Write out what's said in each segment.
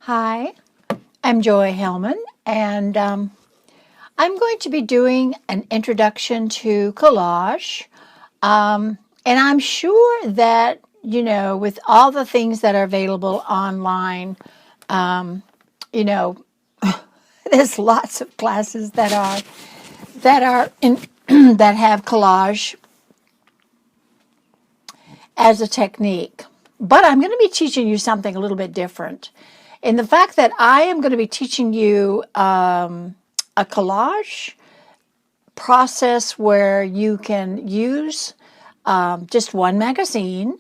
Hi, I'm Joy Hellman, and I'm going to be doing an introduction to collage. And I'm sure that, with all the things that are available online, um, you know, there's lots of classes that are in that have collage as a technique. But I'm going to be teaching you something a little bit different. In the fact that I am going to be teaching you a collage process where you can use just one magazine,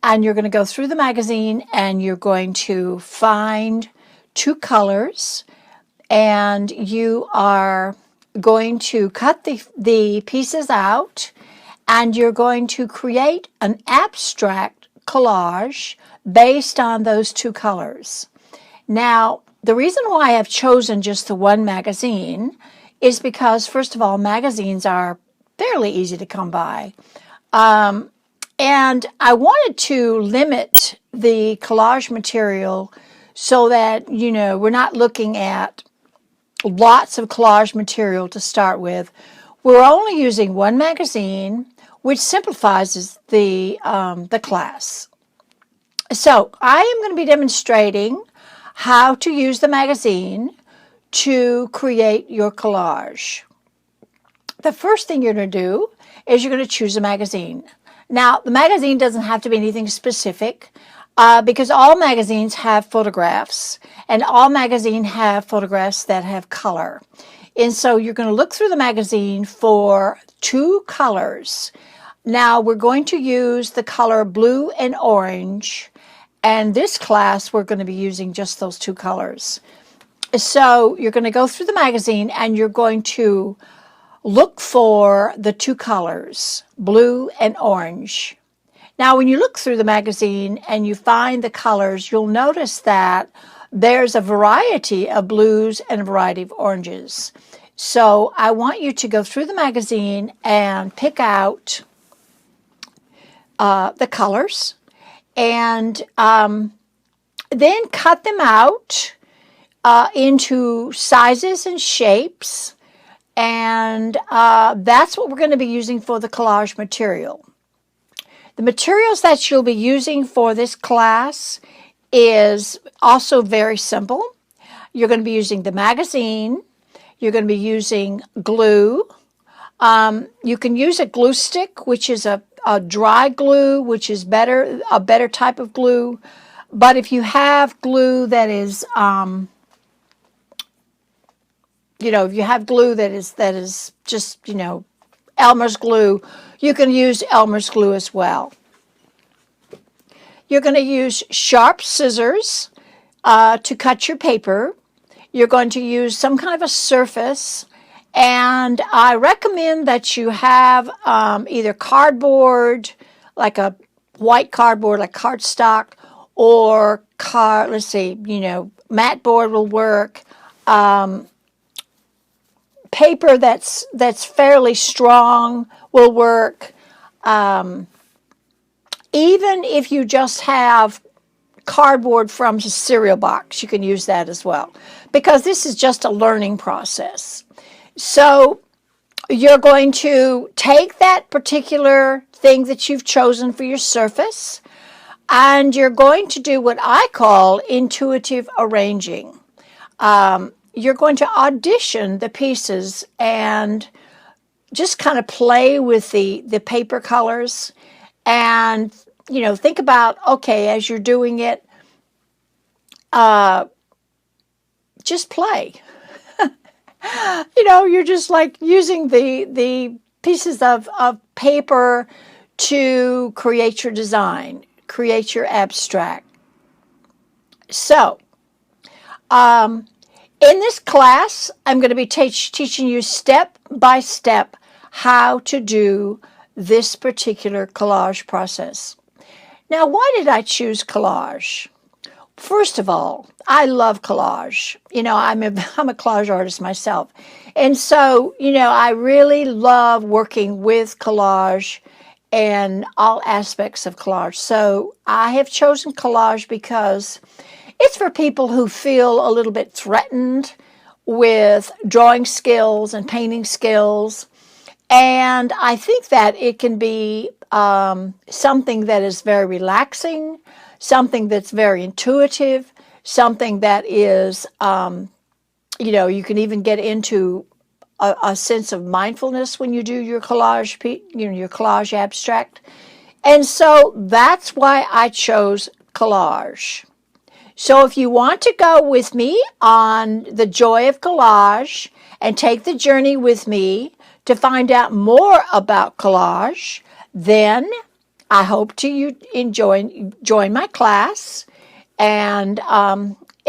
and you're going to go through the magazine and you're going to find two colors, and you are going to cut the pieces out, and you're going to create an abstract collage based on those two colors. Now, the reason why I've chosen just the one magazine is because, first of all, magazines are fairly easy to come by. And I wanted to limit the collage material so that, we're not looking at lots of collage material to start with. We're only using one magazine, which simplifies the class. So I am going to be demonstrating how to use the magazine to create your collage. The first thing you're going to do is you're going to choose a magazine. Now, the magazine doesn't have to be anything specific because all magazines have photographs, and all magazines have photographs that have color. And so you're going to look through the magazine for two colors. Now, we're going to use the color blue and orange, and this class we're going to be using just those two colors. So you're going to go through the magazine and you're going to look for the two colors, blue and orange. Now, when you look through the magazine and you find the colors, you'll notice that there's a variety of blues and a variety of oranges. So I want you to go through the magazine and pick out the colors, and then cut them out into sizes and shapes. And that's what we're going to be using for the collage material. The materials that you'll be using for this class is also very simple. You're going to be using the magazine. You're going to be using glue. You can use a glue stick, which is a dry glue, which is a better type of glue. But if you have glue that is, if you have glue that is just, Elmer's glue, you can use Elmer's glue as well. You're going to use sharp scissors to cut your paper. You're going to use some kind of a surface, and I recommend that you have either cardboard, like a white cardboard, like cardstock, or mat board will work. Paper that's fairly strong will work. Even if you just have cardboard from a cereal box, you can use that as well, because this is just a learning process. So you're going to take that particular thing that you've chosen for your surface, and you're going to do what I call intuitive arranging. You're going to audition the pieces and just kind of play with the paper colors, and think about, okay, as you're doing it, just play. You're just like using the pieces of paper to create your design, create your abstract. So in this class, I'm going to be teaching you step by step how to do this particular collage process. Now, why did I choose collage? First of all, I love collage. I'm a collage artist myself. And so, I really love working with collage and all aspects of collage. So I have chosen collage because It's for people who feel a little bit threatened with drawing skills and painting skills. And I think that it can be something that is very relaxing, something that's very intuitive, something that is, you can even get into a sense of mindfulness when you do your collage, your collage abstract. And so that's why I chose collage. So if you want to go with me on the joy of collage and take the journey with me to find out more about collage, then I hope to join my class and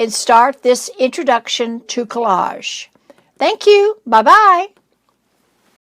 start this introduction to collage. Thank you. Bye-bye.